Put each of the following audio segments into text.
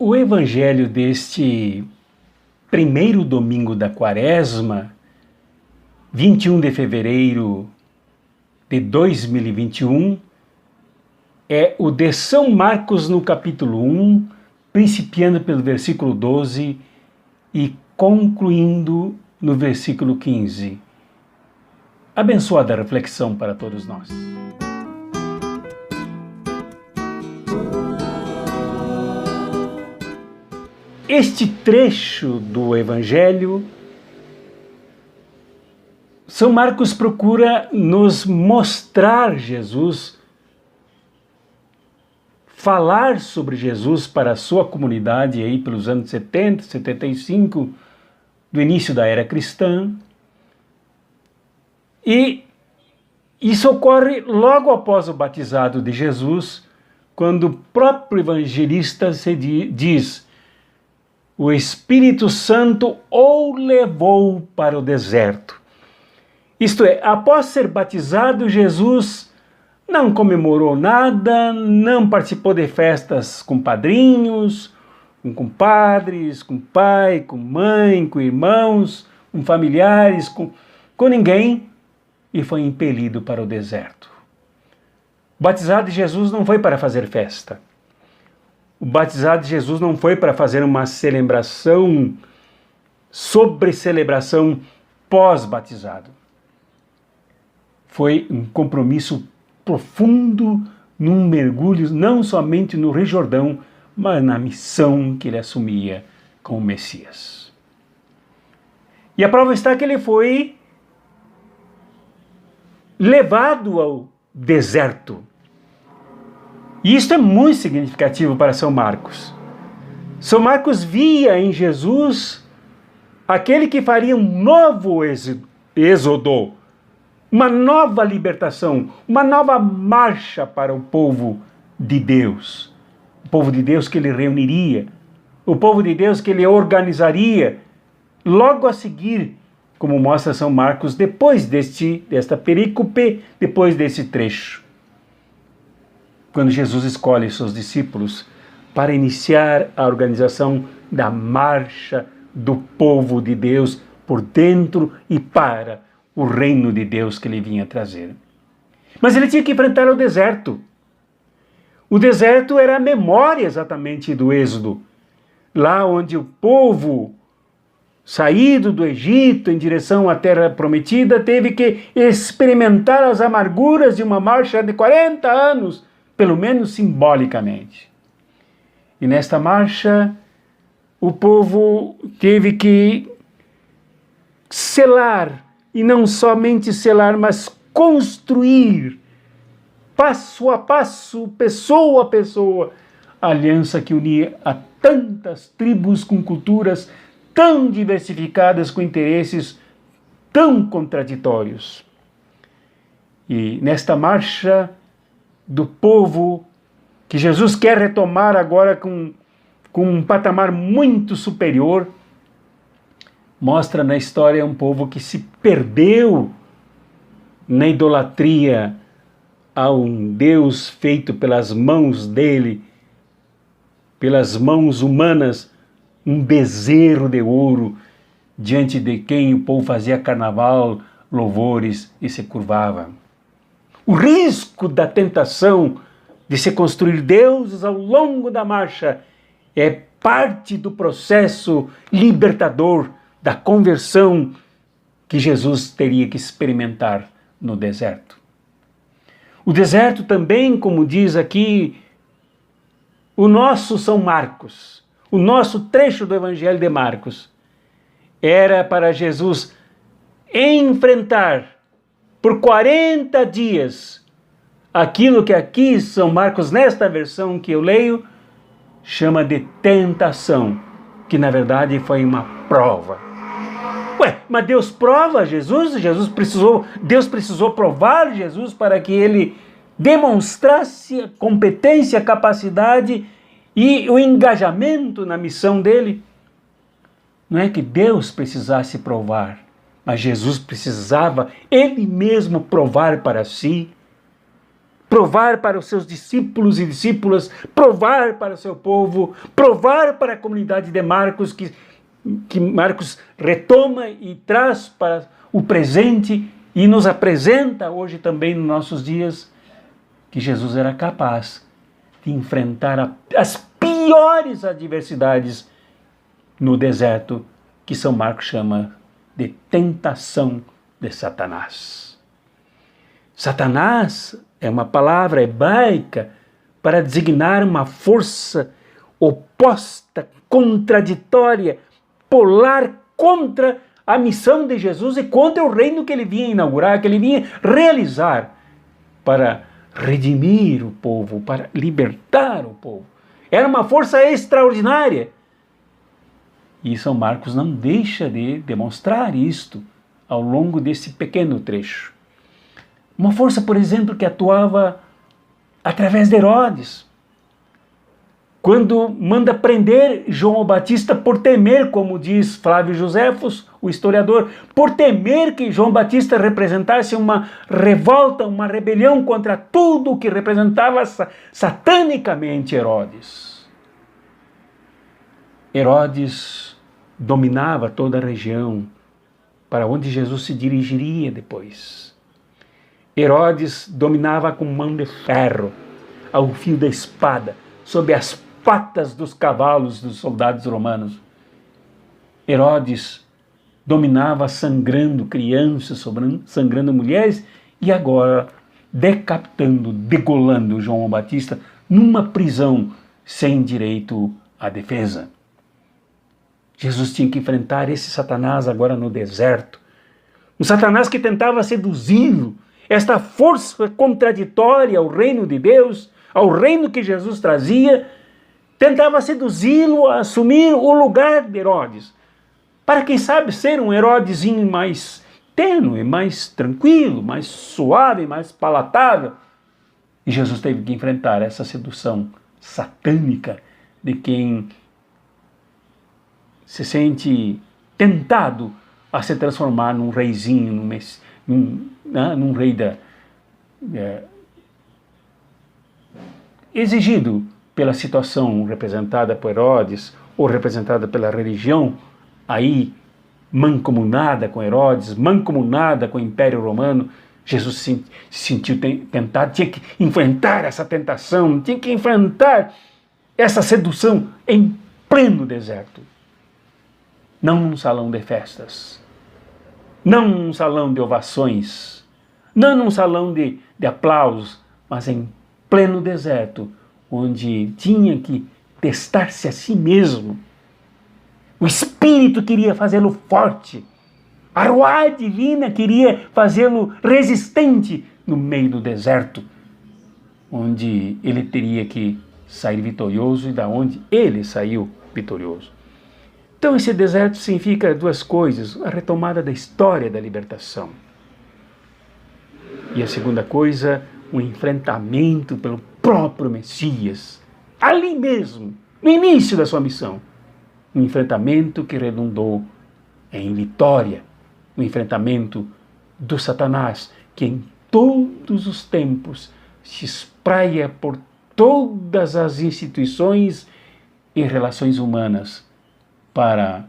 O evangelho deste primeiro domingo da Quaresma, 21 de fevereiro de 2021, é o de São Marcos no capítulo 1, principiando pelo versículo 12 e concluindo no versículo 15. Abençoada reflexão para todos nós. Este trecho do Evangelho, São Marcos procura nos mostrar Jesus, falar sobre Jesus para a sua comunidade aí pelos anos 70, 75, do início da era cristã. E isso ocorre logo após o batizado de Jesus, quando o próprio evangelista diz: o Espírito Santo o levou para o deserto. Isto é, após ser batizado, Jesus não comemorou nada, não participou de festas com padrinhos, com compadres, com pai, com mãe, com irmãos, com familiares, com ninguém, e foi impelido para o deserto. O batizado de Jesus não foi para fazer festa. O batizado de Jesus não foi para fazer uma celebração sobre celebração pós-batizado. Foi um compromisso profundo num mergulho não somente no Rio Jordão, mas na missão que ele assumia como Messias. E a prova está que ele foi levado ao deserto. E isso é muito significativo para São Marcos. São Marcos via em Jesus aquele que faria um novo êxodo, uma nova libertação, uma nova marcha para o povo de Deus. O povo de Deus que ele reuniria, o povo de Deus que ele organizaria, logo a seguir, como mostra São Marcos, depois desta perícope, depois desse trecho. Quando Jesus escolhe seus discípulos para iniciar a organização da marcha do povo de Deus por dentro e para o reino de Deus que ele vinha trazer. Mas ele tinha que enfrentar o deserto. O deserto era a memória exatamente do Êxodo, lá onde o povo, saído do Egito em direção à terra prometida, teve que experimentar as amarguras de uma marcha de 40 anos, pelo menos simbolicamente. E nesta marcha, o povo teve que selar, e não somente selar, mas construir, passo a passo, pessoa a pessoa, a aliança que unia a tantas tribos com culturas tão diversificadas, com interesses tão contraditórios. E nesta marcha do povo, que Jesus quer retomar agora com um patamar muito superior, mostra na história um povo que se perdeu na idolatria a um Deus feito pelas mãos dele, pelas mãos humanas, um bezerro de ouro, diante de quem o povo fazia carnaval, louvores e se curvava. O risco da tentação de se construir deuses ao longo da marcha é parte do processo libertador da conversão que Jesus teria que experimentar no deserto. O deserto também, como diz aqui o nosso São Marcos, o nosso trecho do Evangelho de Marcos, era para Jesus enfrentar por 40 dias aquilo que aqui São Marcos, nesta versão que eu leio, chama de tentação, que na verdade foi uma prova. Ué, mas Deus prova Jesus? Deus precisou provar Jesus para que ele demonstrasse a competência, a capacidade e o engajamento na missão dele? Não é que Deus precisasse provar, mas Jesus precisava ele mesmo provar para si. provar para os seus discípulos e discípulas, provar para o seu povo, provar para a comunidade de Marcos, que Marcos retoma e traz para o presente e nos apresenta hoje também nos nossos dias, que Jesus era capaz de enfrentar as piores adversidades no deserto, que São Marcos chama de tentação de Satanás. Satanás é uma palavra hebraica para designar uma força oposta, contraditória, polar contra a missão de Jesus e contra o reino que ele vinha inaugurar, que ele vinha realizar para redimir o povo, para libertar o povo. Era uma força extraordinária. E São Marcos não deixa de demonstrar isto ao longo desse pequeno trecho. Uma força, por exemplo, que atuava através de Herodes, quando manda prender João Batista por temer, como diz Flávio Joséfos, o historiador, por temer que João Batista representasse uma revolta, uma rebelião contra tudo o que representava satanicamente Herodes. Herodes dominava toda a região para onde Jesus se dirigiria depois. Herodes dominava com mão de ferro, ao fio da espada, sob as patas dos cavalos dos soldados romanos. Herodes dominava sangrando crianças, sangrando mulheres e agora decapitando, degolando João Batista numa prisão sem direito à defesa. Jesus tinha que enfrentar esse Satanás agora no deserto. Um Satanás que tentava seduzi-lo, esta força contraditória ao reino de Deus, ao reino que Jesus trazia, tentava seduzi-lo a assumir o lugar de Herodes, para quem sabe ser um Herodezinho mais tênue, mais tranquilo, mais suave, mais palatável. E Jesus teve que enfrentar essa sedução satânica de quem se sente tentado a se transformar num reizinho, num rei exigido pela situação representada por Herodes ou representada pela religião, aí mancomunada com Herodes, mancomunada com o Império Romano. Jesus se sentiu tentado, tinha que enfrentar essa tentação, tinha que enfrentar essa sedução em pleno deserto. Não num salão de festas, não num salão de ovações, não num salão de aplausos, mas em pleno deserto, onde tinha que testar-se a si mesmo. O Espírito queria fazê-lo forte, a Ruá divina queria fazê-lo resistente no meio do deserto, onde ele teria que sair vitorioso e da onde ele saiu vitorioso. Então esse deserto significa duas coisas: a retomada da história da libertação. E a segunda coisa, o enfrentamento pelo próprio Messias, ali mesmo, no início da sua missão. Um enfrentamento que redundou em vitória, um enfrentamento do Satanás, que em todos os tempos se espraia por todas as instituições e relações humanas para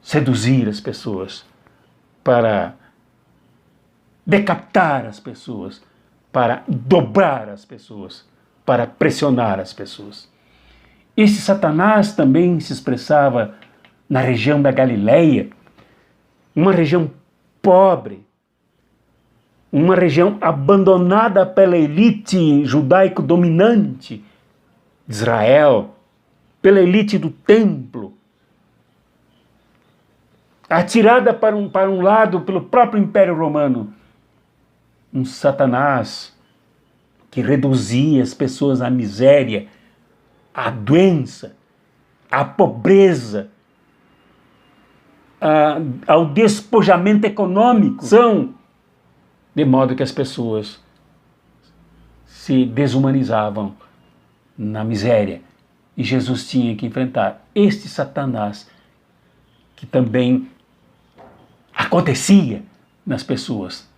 seduzir as pessoas, para decapitar as pessoas, para dobrar as pessoas, para pressionar as pessoas. Esse Satanás também se expressava na região da Galileia, uma região pobre, uma região abandonada pela elite judaico-dominante de Israel, pela elite do templo, atirada para um lado pelo próprio Império Romano. Um Satanás que reduzia as pessoas à miséria, à doença, à pobreza, ao despojamento econômico, de modo que as pessoas se desumanizavam na miséria. E Jesus tinha que enfrentar este Satanás que também acontecia nas pessoas,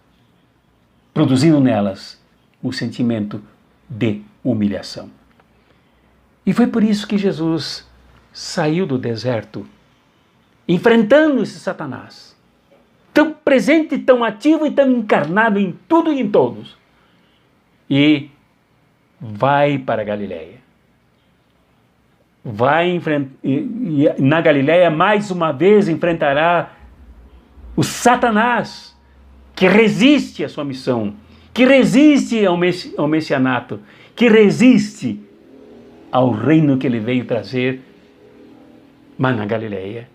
produzindo nelas o sentimento de humilhação. E foi por isso que Jesus saiu do deserto, enfrentando esse Satanás, tão presente, tão ativo e tão encarnado em tudo e em todos, e vai para a Galileia. E na Galileia, mais uma vez, enfrentará o Satanás, que resiste à sua missão, que resiste ao messianato, que resiste ao reino que ele veio trazer. Mas na Galileia,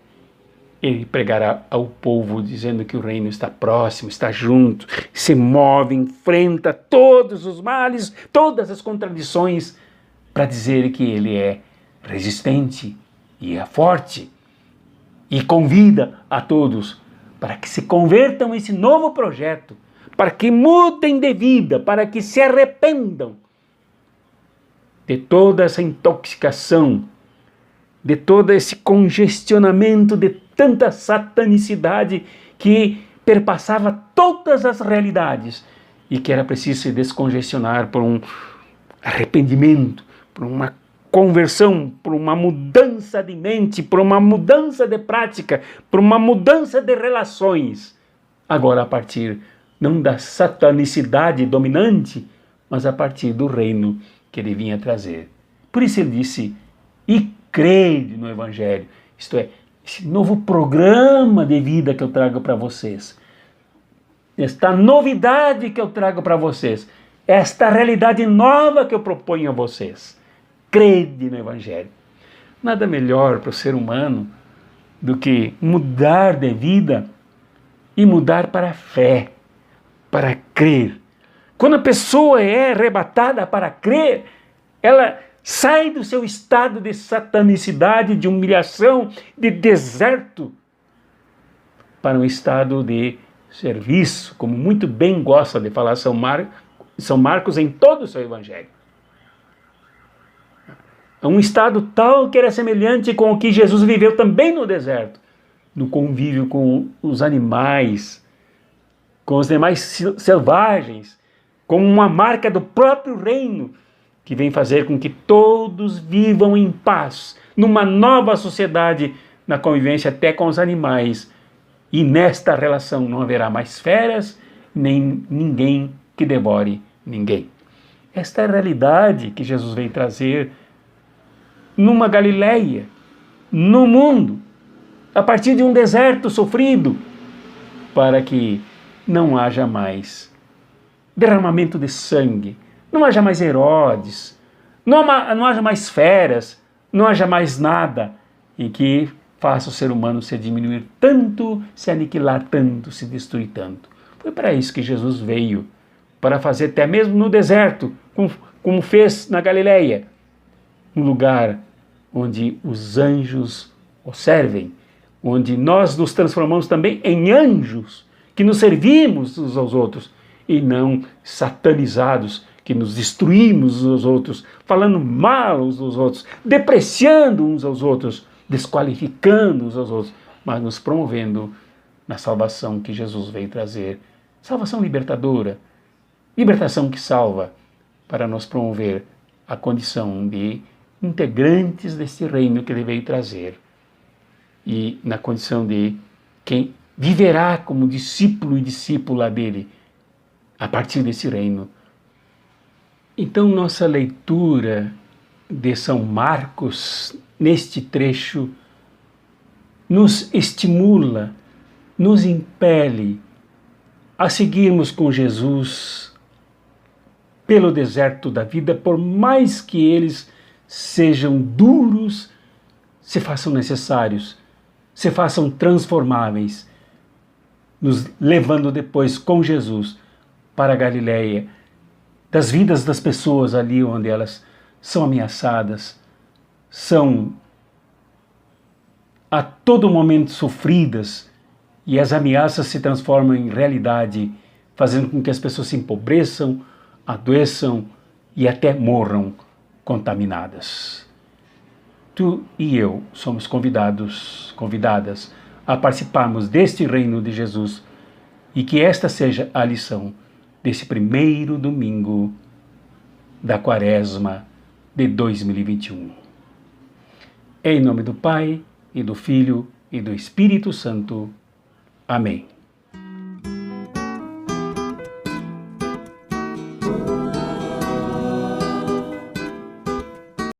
ele pregará ao povo dizendo que o reino está próximo, está junto, se move, enfrenta todos os males, todas as contradições, para dizer que ele é resistente e é forte, e convida a todos para que se convertam a esse novo projeto, para que mudem de vida, para que se arrependam de toda essa intoxicação, de todo esse congestionamento, de tanta satanicidade que perpassava todas as realidades e que era preciso se descongestionar por um arrependimento, por uma conversão, por uma mudança de mente, por uma mudança de prática, por uma mudança de relações. Agora, a partir não da satanicidade dominante, mas a partir do reino que ele vinha trazer. Por isso ele disse: e crede no Evangelho, isto é, esse novo programa de vida que eu trago para vocês, esta novidade que eu trago para vocês, esta realidade nova que eu proponho a vocês. Crede no Evangelho. Nada melhor para o ser humano do que mudar de vida e mudar para a fé, para crer. Quando a pessoa é arrebatada para crer, ela sai do seu estado de satanicidade, de humilhação, de deserto, para um estado de serviço, como muito bem gosta de falar São Marcos em todo o seu Evangelho. Um estado tal que era semelhante com o que Jesus viveu também no deserto, no convívio com os animais, com os demais selvagens, como uma marca do próprio reino, que vem fazer com que todos vivam em paz, numa nova sociedade, na convivência até com os animais. E nesta relação não haverá mais feras, nem ninguém que devore ninguém. Esta é a realidade que Jesus veio trazer numa Galileia, no mundo, a partir de um deserto sofrido, para que não haja mais derramamento de sangue, não haja mais Herodes, não haja mais feras, não haja mais nada em que faça o ser humano se diminuir tanto, se aniquilar tanto, se destruir tanto. Foi para isso que Jesus veio, para fazer até mesmo no deserto, como fez na Galileia, um lugar onde os anjos o servem, onde nós nos transformamos também em anjos, que nos servimos uns aos outros, e não satanizados, que nos destruímos uns aos outros, falando mal uns aos outros, depreciando uns aos outros, desqualificando uns aos outros, mas nos promovendo na salvação que Jesus veio trazer. Salvação libertadora, libertação que salva, para nos promover a condição de integrantes deste reino que ele veio trazer, e na condição de quem viverá como discípulo e discípula dele, a partir desse reino. Então, nossa leitura de São Marcos, neste trecho, nos estimula, nos impele a seguirmos com Jesus pelo deserto da vida, por mais que eles sejam duros, se façam necessários, se façam transformáveis, nos levando depois com Jesus para a Galileia, das vidas das pessoas ali onde elas são ameaçadas, são a todo momento sofridas, e as ameaças se transformam em realidade, fazendo com que as pessoas se empobreçam, adoeçam e até morram contaminadas. Tu e eu somos convidadas a participarmos deste reino de Jesus, e que esta seja a lição desse primeiro domingo da Quaresma de 2021. Em nome do Pai, e do Filho, e do Espírito Santo. Amém.